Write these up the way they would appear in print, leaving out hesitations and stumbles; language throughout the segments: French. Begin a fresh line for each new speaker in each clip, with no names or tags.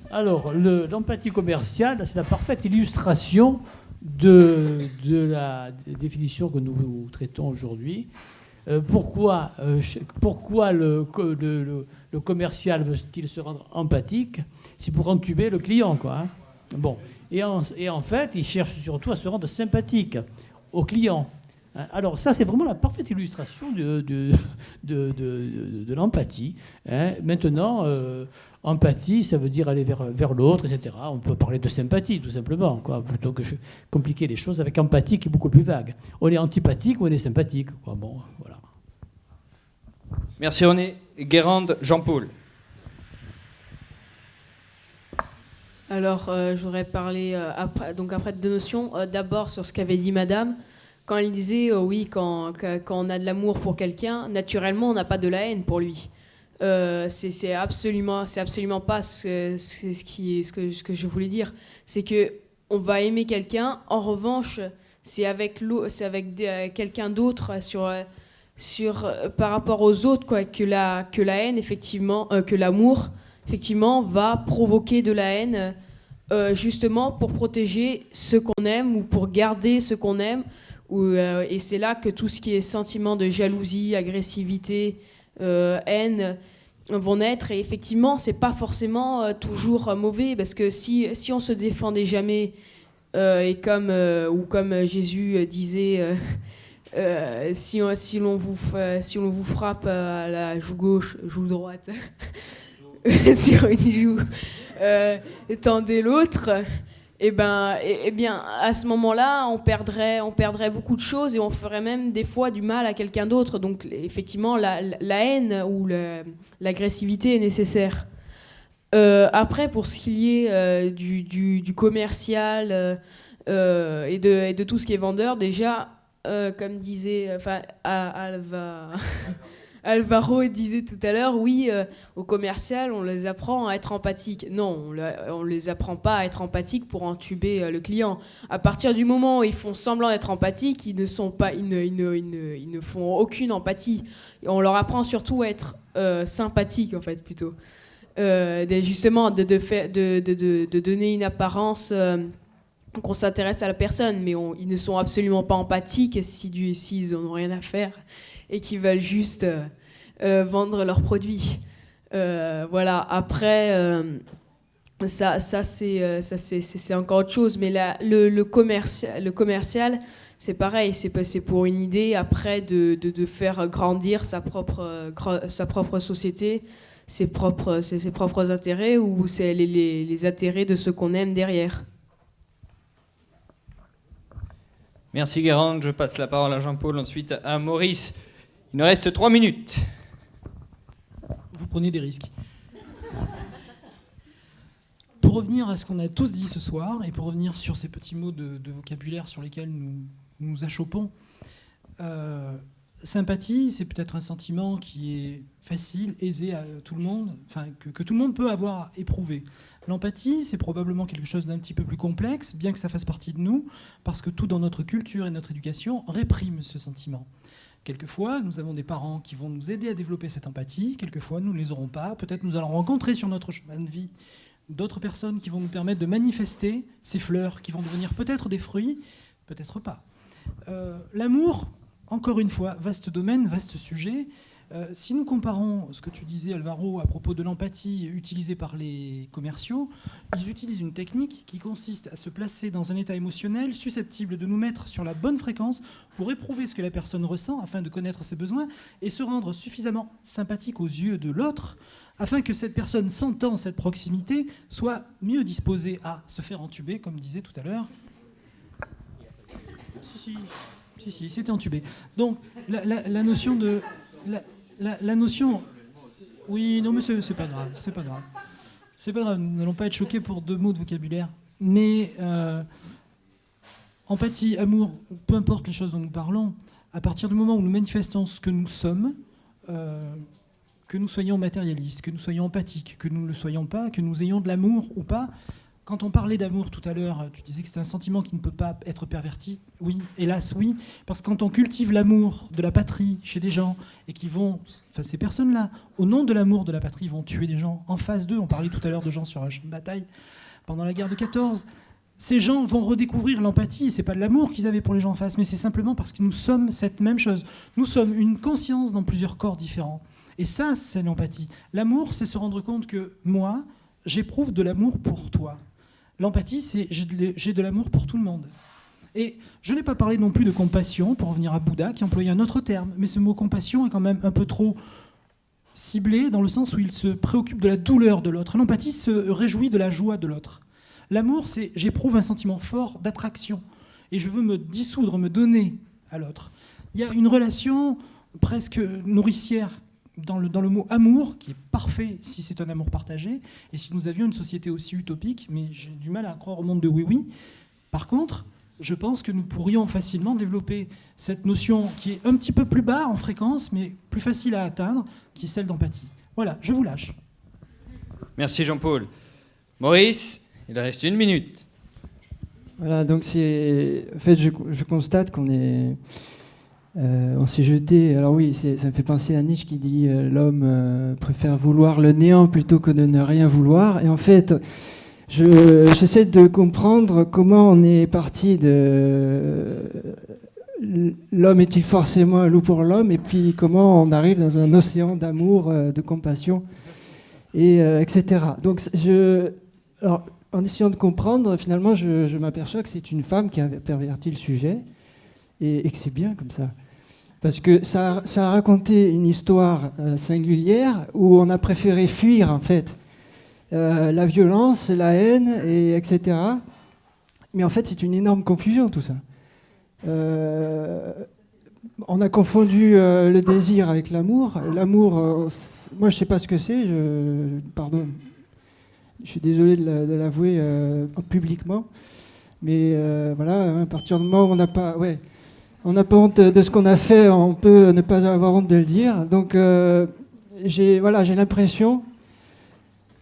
Alors, l'empathie commerciale, c'est la parfaite illustration de la définition que nous traitons aujourd'hui. Pourquoi le commercial veut-il se rendre empathique? C'est pour entuber le client, quoi. Hein. Bon. Et en fait, il cherche surtout à se rendre sympathique au client. Alors ça, c'est vraiment la parfaite illustration de l'empathie. Hein. Maintenant, empathie, ça veut dire aller vers l'autre, etc. On peut parler de sympathie, tout simplement, quoi, plutôt que compliquer les choses avec empathie qui est beaucoup plus vague. On est antipathique ou on est sympathique, quoi. Bon, voilà.
Merci René. Guérande, Jean-Paul.
Alors, je voudrais parler après de deux notions. D'abord, sur ce qu'avait dit Madame. Quand elle disait, oui, quand on a de l'amour pour quelqu'un, naturellement, on n'a pas de la haine pour lui. C'est absolument pas ce que je voulais dire. C'est que on va aimer quelqu'un. En revanche, c'est avec quelqu'un d'autre par rapport aux autres, quoi, que la haine, effectivement, que l'amour, effectivement, va provoquer de la haine, justement pour protéger ce qu'on aime ou pour garder ce qu'on aime. Et c'est là que tout ce qui est sentiment de jalousie, agressivité, haine vont naître. Et effectivement, c'est pas forcément toujours mauvais, parce que si on se défendait jamais, et comme Jésus disait, si l'on vous frappe à la joue gauche, joue droite, sur une joue, tendez l'autre. Eh bien, à ce moment-là, on perdrait beaucoup de choses et on ferait même des fois du mal à quelqu'un d'autre. Donc, effectivement, la haine ou l'agressivité est nécessaire. Après, pour ce qui est du commercial et de tout ce qui est vendeur, déjà, comme disait Alvaro disait tout à l'heure, oui, au commercial, on les apprend à être empathiques. Non, on ne les apprend pas à être empathiques pour entuber le client. À partir du moment où ils font semblant d'être empathiques, ils ne font aucune empathie. On leur apprend surtout à être sympathiques, en fait, plutôt. Justement, de donner une apparence qu'on s'intéresse à la personne, mais ils ne sont absolument pas empathiques s'ils n'en ont rien à faire et qui veulent juste vendre leurs produits. Voilà. Après, ça c'est encore autre chose. Mais le commercial, c'est pareil. C'est pour une idée après de faire grandir sa propre société, ses propres intérêts, ou c'est les intérêts de ceux qu'on aime derrière.
Merci Guérande. Je passe la parole à Jean-Paul, ensuite à Maurice. Il nous reste 3 minutes.
Vous prenez des risques. Pour revenir à ce qu'on a tous dit ce soir, et pour revenir sur ces petits mots de vocabulaire sur lesquels nous nous achoppons, sympathie, c'est peut-être un sentiment qui est facile, aisé à tout le monde, enfin que tout le monde peut avoir éprouvé. L'empathie, c'est probablement quelque chose d'un petit peu plus complexe, bien que ça fasse partie de nous, parce que tout dans notre culture et notre éducation réprime ce sentiment. Quelquefois, nous avons des parents qui vont nous aider à développer cette empathie. Quelquefois, nous ne les aurons pas. Peut-être nous allons rencontrer sur notre chemin de vie d'autres personnes qui vont nous permettre de manifester ces fleurs qui vont devenir peut-être des fruits, peut-être pas. L'amour, encore une fois, vaste domaine, vaste sujet. Si nous comparons ce que tu disais, Alvaro, à propos de l'empathie utilisée par les commerciaux, ils utilisent une technique qui consiste à se placer dans un état émotionnel susceptible de nous mettre sur la bonne fréquence pour éprouver ce que la personne ressent afin de connaître ses besoins et se rendre suffisamment sympathique aux yeux de l'autre afin que cette personne, sentant cette proximité, soit mieux disposée à se faire entuber, comme disait tout à l'heure. Si, c'était entubé. Donc, la notion de... La notion... Oui, non, mais c'est pas grave, c'est pas grave. C'est pas grave, nous n'allons pas être choqués pour 2 mots de vocabulaire. Mais empathie, amour, peu importe les choses dont nous parlons, à partir du moment où nous manifestons ce que nous sommes, que nous soyons matérialistes, que nous soyons empathiques, que nous ne le soyons pas, que nous ayons de l'amour ou pas, Quand on parlait d'amour tout à l'heure, tu disais que c'est un sentiment qui ne peut pas être perverti. Oui, hélas, oui. Parce que quand on cultive l'amour de la patrie chez des gens et qui vont, enfin ces personnes-là, au nom de l'amour de la patrie, vont tuer des gens en face d'eux. On parlait tout à l'heure de gens sur un champ de bataille pendant la guerre de 14. Ces gens vont redécouvrir l'empathie. Et c'est pas de l'amour qu'ils avaient pour les gens en face, mais c'est simplement parce que nous sommes cette même chose. Nous sommes une conscience dans plusieurs corps différents. Et ça, c'est l'empathie. L'amour, c'est se rendre compte que moi, j'éprouve de l'amour pour toi. L'empathie, c'est j'ai de l'amour pour tout le monde. Et je n'ai pas parlé non plus de compassion, pour revenir à Bouddha, qui employait un autre terme. Mais ce mot compassion est quand même un peu trop ciblé, dans le sens où il se préoccupe de la douleur de l'autre. L'empathie se réjouit de la joie de l'autre. L'amour, c'est j'éprouve un sentiment fort d'attraction. Et je veux me dissoudre, me donner à l'autre. Il y a une relation presque nourricière dans le mot amour, qui est parfait si c'est un amour partagé, et si nous avions une société aussi utopique, mais j'ai du mal à croire au monde de oui-oui. Par contre, je pense que nous pourrions facilement développer cette notion qui est un petit peu plus bas en fréquence, mais plus facile à atteindre, qui est celle d'empathie. Voilà, je vous lâche.
Merci Jean-Paul. Maurice, il reste 1 minute.
Voilà, donc en fait, je constate qu'on est... on s'est jeté. Alors oui, ça me fait penser à Nietzsche qui dit l'homme préfère vouloir le néant plutôt que de ne rien vouloir. Et en fait, j'essaie de comprendre comment on est parti de l'homme est-il forcément un loup pour l'homme, et puis comment on arrive dans un océan d'amour, de compassion, et etc. Donc alors, en essayant de comprendre, finalement, je m'aperçois que c'est une femme qui a perverti le sujet, et que c'est bien comme ça. Parce que ça a raconté une histoire singulière où on a préféré fuir, en fait, la violence, la haine, etc. Mais en fait, c'est une énorme confusion, tout ça. On a confondu le désir avec l'amour. L'amour, moi, je ne sais pas ce que c'est. Pardon. Je suis désolé de l'avouer publiquement. Mais voilà, à partir du moment où on n'a pas... Ouais, on n'a pas honte de ce qu'on a fait, on peut ne pas avoir honte de le dire. Donc j'ai l'impression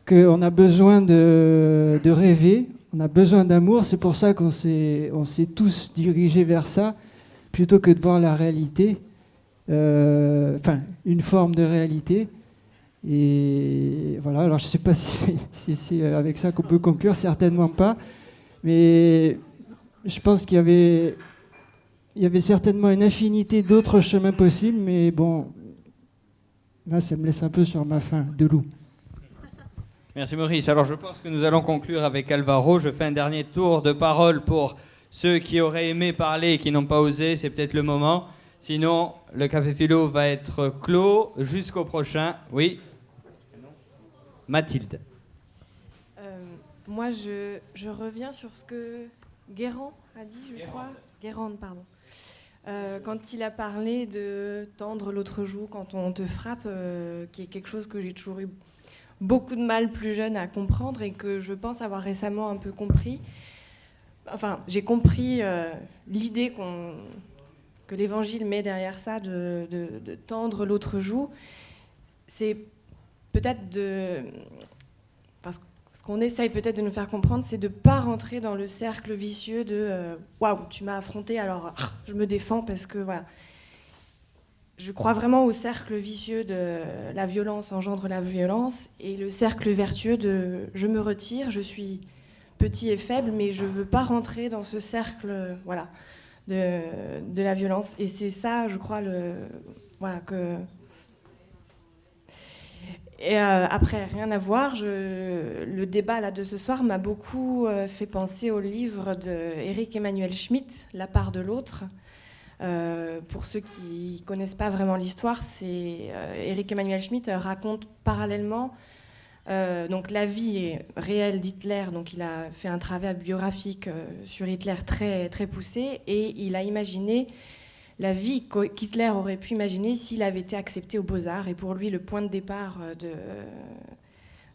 qu'on a besoin de rêver, on a besoin d'amour. C'est pour ça qu'on s'est tous dirigés vers ça, plutôt que de voir la réalité, une forme de réalité. Et voilà, alors je ne sais pas si c'est avec ça qu'on peut conclure, certainement pas. Mais je pense qu'il y avait certainement une infinité d'autres chemins possibles, mais bon, là, ça me laisse un peu sur ma faim de loup.
Merci Maurice. Alors je pense que nous allons conclure avec Alvaro. Je fais un dernier tour de parole pour ceux qui auraient aimé parler et qui n'ont pas osé. C'est peut-être le moment. Sinon, le Café Philo va être clos jusqu'au prochain. Oui. Mathilde.
Moi, je reviens sur ce que Guérand a dit, je crois. Guérand, pardon. Quand il a parlé de tendre l'autre joue quand on te frappe, qui est quelque chose que j'ai toujours eu beaucoup de mal plus jeune à comprendre et que je pense avoir récemment un peu compris. Enfin, j'ai compris l'idée que l'Évangile met derrière ça de tendre l'autre joue. C'est peut-être ce qu'on essaye peut-être de nous faire comprendre, c'est de ne pas rentrer dans le cercle vicieux de waouh, tu m'as affronté, alors je me défends parce que voilà. Je crois vraiment au cercle vicieux de la violence engendre la violence et le cercle vertueux de je me retire, je suis petit et faible, mais je ne veux pas rentrer dans ce cercle voilà, de la violence. Et c'est ça, je crois, que... Et après, rien à voir, le débat là, de ce soir m'a beaucoup fait penser au livre d'Éric Emmanuel Schmitt, La part de l'autre. Pour ceux qui ne connaissent pas vraiment l'histoire, Éric Emmanuel Schmitt raconte parallèlement donc la vie réelle d'Hitler. Donc il a fait un travail biographique sur Hitler très, très poussé et il a imaginé la vie qu'Hitler aurait pu imaginer s'il avait été accepté aux Beaux-Arts. Et pour lui, le point de départ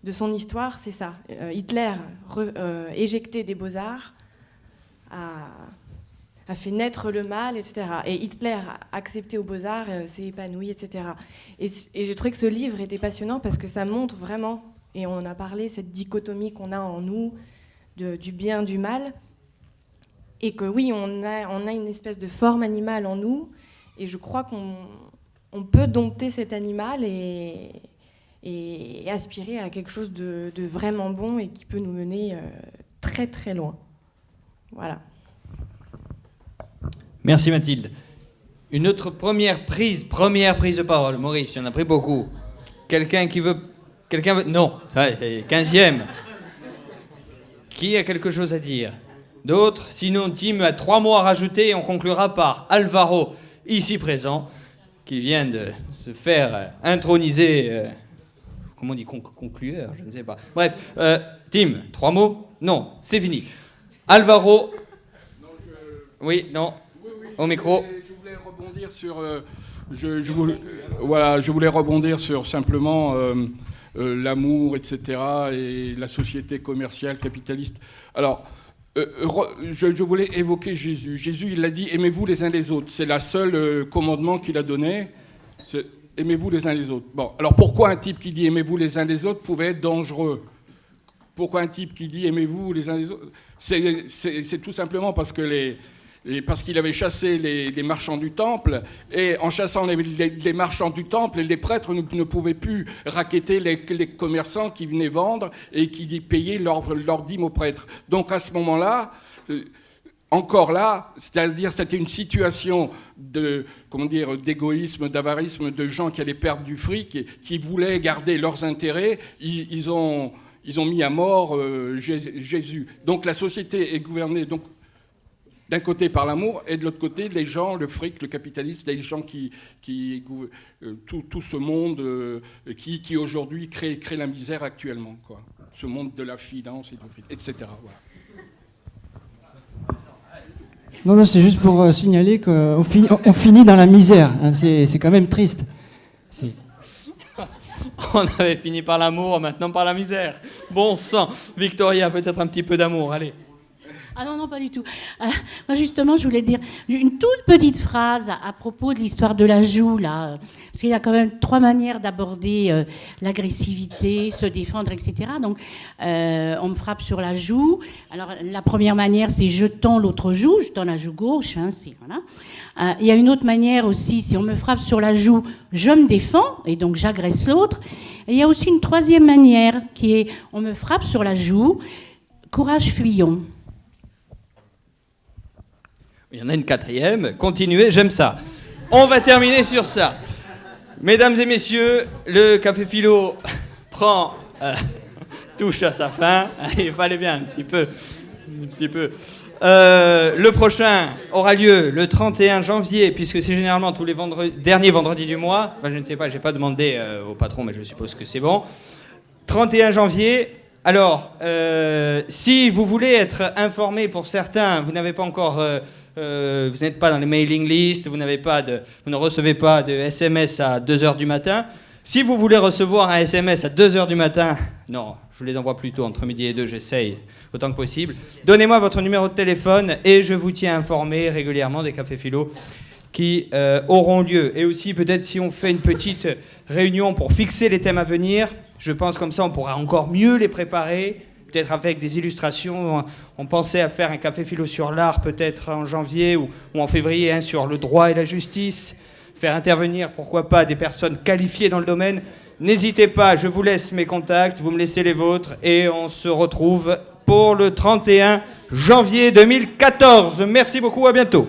de son histoire, c'est ça. Hitler, éjecté des Beaux-Arts, a fait naître le mal, etc. Et Hitler, accepté aux Beaux-Arts, s'est épanoui, etc. Et j'ai trouvé que ce livre était passionnant parce que ça montre vraiment, et on en a parlé, cette dichotomie qu'on a en nous, du bien, du mal. Et que oui, on a une espèce de forme animale en nous, et je crois qu'on peut dompter cet animal et aspirer à quelque chose de vraiment bon et qui peut nous mener très très loin. Voilà.
Merci Mathilde. Une autre première prise de parole. Maurice, il y en a pris beaucoup. Quelqu'un veut... Non, ça c'est 15e. Qui a quelque chose à dire? D'autres? Sinon, Tim a 3 mots à rajouter et on conclura par Alvaro, ici présent, qui vient de se faire introniser... comment on dit? Conclueur? Je ne sais pas. Bref, Tim, 3 mots? Non, c'est fini. Alvaro...
Non,
Oui, non.
Oui,
Au micro.
Je voulais rebondir sur... je voulais rebondir sur simplement l'amour, etc., et la société commerciale, capitaliste. Alors... je voulais évoquer Jésus. Jésus, il a dit « Aimez-vous les uns les autres ». C'est le seul commandement qu'il a donné. C'est « Aimez-vous les uns les autres ». Bon, alors pourquoi un type qui dit « Aimez-vous les uns les autres » pouvait être dangereux? Pourquoi un type qui dit « Aimez-vous les uns les autres » c'est tout simplement parce que parce qu'il avait chassé les marchands du temple, et en chassant les marchands du temple, les prêtres ne pouvaient plus racketter les commerçants qui venaient vendre et qui payaient leur dîme aux prêtres. Donc à ce moment-là, encore là, c'est-à-dire c'était une situation d'égoïsme, d'avarisme, de gens qui allaient perdre du fric et qui voulaient garder leurs intérêts. Ils ont mis à mort Jésus. Donc la société est gouvernée d'un côté par l'amour, et de l'autre côté, les gens, le fric, le capitalisme, les gens tout ce monde qui aujourd'hui crée la misère actuellement, quoi. Ce monde de la finance et du fric, etc. Voilà.
Non, c'est juste pour signaler qu'on finit dans la misère. Hein, c'est quand même triste.
On avait fini par l'amour, maintenant par la misère. Bon sang. Victoria, peut-être un petit peu d'amour, allez.
Ah non, pas du tout. Moi, justement, je voulais dire une toute petite phrase à propos de l'histoire de la joue, là. Parce qu'il y a quand même 3 manières d'aborder l'agressivité, se défendre, etc. Donc, on me frappe sur la joue. Alors, la première manière, c'est je tends l'autre joue. Je tends la joue gauche. Hein, voilà. Il y a une autre manière aussi, si on me frappe sur la joue, je me défends, et donc j'agresse l'autre. Et il y a aussi une 3e manière, qui est on me frappe sur la joue, courage, fuyons.
Il y en a une 4e. Continuez, j'aime ça. On va terminer sur ça. Mesdames et messieurs, le Café Philo touche à sa fin. Il fallait bien un petit peu. Le prochain aura lieu le 31 janvier, puisque c'est généralement tous les derniers vendredis du mois. Je ne sais pas, je n'ai pas demandé au patron, mais je suppose que c'est bon. 31 janvier. Alors, si vous voulez être informé, pour certains, vous n'avez pas encore... vous n'êtes pas dans les mailing lists, vous ne recevez pas de SMS à 2h du matin. Si vous voulez recevoir un SMS à 2h du matin, non, je vous les envoie plutôt entre midi et 2, j'essaye autant que possible. Donnez-moi votre numéro de téléphone et je vous tiens informé régulièrement des cafés philo qui auront lieu. Et aussi, peut-être si on fait une petite réunion pour fixer les thèmes à venir, je pense comme ça on pourra encore mieux les préparer. Peut-être avec des illustrations. On pensait à faire un café philo sur l'art, peut-être en janvier ou en février, sur le droit et la justice. Faire intervenir, pourquoi pas, des personnes qualifiées dans le domaine. N'hésitez pas, je vous laisse mes contacts, vous me laissez les vôtres, et on se retrouve pour le 31 janvier 2014. Merci beaucoup, à bientôt.